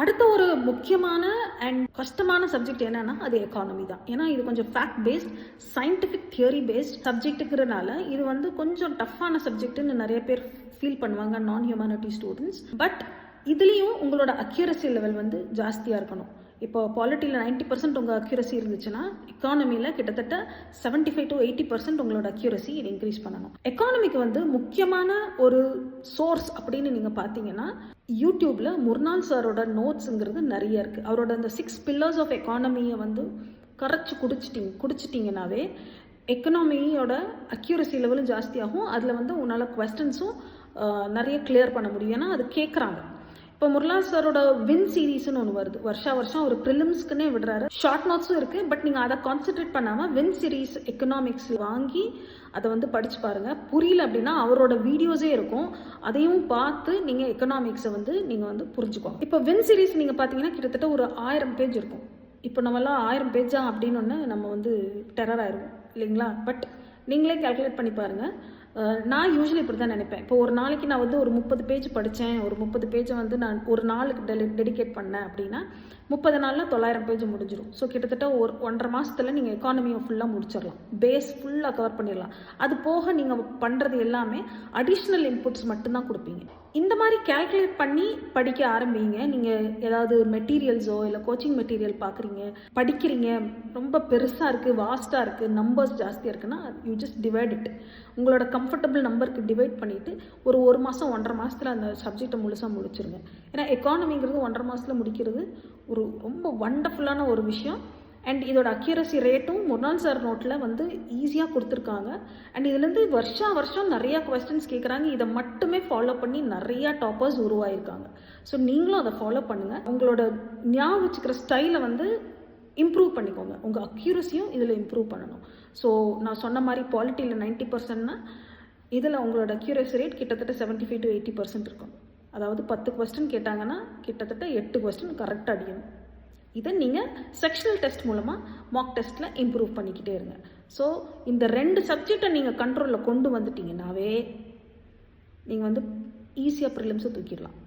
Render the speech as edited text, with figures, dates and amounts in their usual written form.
அடுத்த ஒரு முக்கியமான அண்ட் கஷ்டமான சப்ஜெக்ட் என்னன்னா அது எக்கானமி தான். ஏன்னா இது கொஞ்சம் fact based, scientific theory based சப்ஜெக்ட்டுங்கிறனால இது வந்து கொஞ்சம் டஃப்பான சப்ஜெக்ட்னு நிறைய பேர் ஃபீல் பண்ணுவாங்க, நான் ஹியூமனிட்டி ஸ்டூடெண்ட்ஸ். பட் இதுலேயும் உங்களோட அக்யூரசி லெவல் வந்து ஜாஸ்தியாக இருக்கணும். இப்போ பாலிட்டியில் 90% உங்கள் அக்யூரசி இருந்துச்சுன்னா எக்கானமியில் கிட்டத்தட்ட 75 to 80% உங்களோட அக்யூரசி இது இன்க்ரீஸ் பண்ணணும். எக்கானமிக்கு வந்து முக்கியமான ஒரு சோர்ஸ் அப்படின்னு நீங்கள் பார்த்தீங்கன்னா யூடியூப்பில் முர்னால் சாரோட நோட்ஸுங்கிறது நிறைய இருக்குது. அவரோட அந்த 6 pillars ஆஃப் எக்கானமியை வந்து கரைச்சி குடிச்சிட்டிங்கனாவே எக்கனாமியோட அக்யூரசி லெவலும் ஜாஸ்தியாகும். அதில் வந்து உன்னால் கொஸ்டின்ஸும் நிறைய கிளியர் பண்ண முடியும். ஏன்னா அது கேட்குறாங்க. இப்போ முர்லால் சாரோட வின் சீரீஸ்னு ஒன்று வருது, வருஷம் ஒரு ப்ரிலிம்ஸ்க்குன்னே விடுறாரு. ஷார்ட் நோட்ஸும் இருக்குது, பட் நீங்கள் அதை கான்சென்ட்ரேட் பண்ணாமல் வின் சீரீஸ் எக்கனாமிக்ஸ் வாங்கி அதை வந்து படித்து பாருங்கள். புரியல அப்படின்னா அவரோட வீடியோஸே இருக்கும், அதையும் பார்த்து நீங்கள் எக்கனாமிக்ஸை வந்து நீங்கள் வந்து புரிஞ்சுக்கோங்க. இப்போ வின் சீரீஸ் நீங்கள் பார்த்தீங்கன்னா கிட்டத்தட்ட ஒரு 1000 பேஜ் இருக்கும். இப்போ நம்மலாம் 1000 பேஜா அப்படின்னு ஒன்று நம்ம வந்து டெரர் ஆயிடுவோம் இல்லைங்களா? பட் நீங்களே கால்குலேட் பண்ணி பாருங்கள். நான் யூஸ்வலி இப்படி தான் நினைப்பேன். இப்போ ஒரு நாளைக்கு நான் வந்து ஒரு 30 பேஜ் படித்தேன், ஒரு 30 பேஜை வந்து நான் ஒரு நாளுக்கு டெடிகேட் பண்ணேன் அப்படின்னா 30 நாளில் 900 பேஜ் முடிஞ்சிடும். ஸோ கிட்டத்தட்ட ஒரு 1.5 மாதத்தில் நீங்கள் எக்கானமியை ஃபுல்லாக முடிச்சிடலாம், பேஸ் ஃபுல்லாக கவர் பண்ணிடலாம். அது போக நீங்கள் பண்ணுறது எல்லாமே அடிஷ்னல் இன்புட்ஸ் மட்டும்தான் கொடுப்பீங்க. இந்த மாதிரி கால்குலேட் பண்ணி படிக்க ஆரம்பிங்க. நீங்கள் ஏதாவது மெட்டீரியல்ஸோ இல்லை கோச்சிங் மெட்டீரியல் படிக்கிறீங்க, ரொம்ப பெருசாக இருக்குது, வாஸ்ட்டாக இருக்குது, நம்பர்ஸ் ஜாஸ்தியாக இருக்குன்னா யூ ஜஸ்ட் டிவைட் இட். உங்களோட கம்ஃபர்டபுள் நம்பருக்கு டிவைட் பண்ணிவிட்டு ஒரு மாதம் 1.5 மாதத்தில் அந்த சப்ஜெக்டை முழுசாக முடிச்சிருங்க. ஏன்னா எக்கானமிங்கிறது 1.5 மாதத்தில் முடிக்கிறது ஒரு ரொம்ப வண்டர்ஃபுல்லான ஒரு விஷயம். அண்ட் இதோட அக்யூரசி ரேட்டும் முர்னால் சார் நோட்டில் வந்து ஈஸியாக கொடுத்துருக்காங்க. அண்ட் இதுலேருந்து வருஷம் நிறையா கொஸ்டின்ஸ் கேட்குறாங்க. இதை மட்டுமே ஃபாலோ பண்ணி நிறையா டாப்பர்ஸ் உருவாயிருக்காங்க. ஸோ நீங்களும் அதை ஃபாலோ பண்ணுங்கள். உங்களோட ஞாபகம் வச்சுக்கிற ஸ்டைலை வந்து இம்ப்ரூவ் பண்ணிக்கோங்க. உங்கள் அக்யூரஸியும் இதில் இம்ப்ரூவ் பண்ணணும். ஸோ நான் சொன்ன மாதிரி பாலிட்டியில் 90%னா இதில் உங்களோட அக்யூரசி ரேட் கிட்டத்தட்ட 75 to 80% இருக்கும். அதாவது 10 கொஸ்டின் கேட்டாங்கன்னா கிட்டத்தட்ட 8 கொஸ்டின் கரெக்டாக அடிக்கணும். இதை நீங்கள் செக்ஷனல் டெஸ்ட் மூலமாக மார்க் டெஸ்ட்டில் இம்ப்ரூவ் பண்ணிக்கிட்டே இருங்க. ஸோ இந்த 2 சப்ஜெக்டை நீங்கள் கண்ட்ரோலில் கொண்டு வந்துட்டீங்கன்னாவே நீங்கள் வந்து ஈஸியாக ப்ரிலிம்ஸை தூக்கிடலாம்.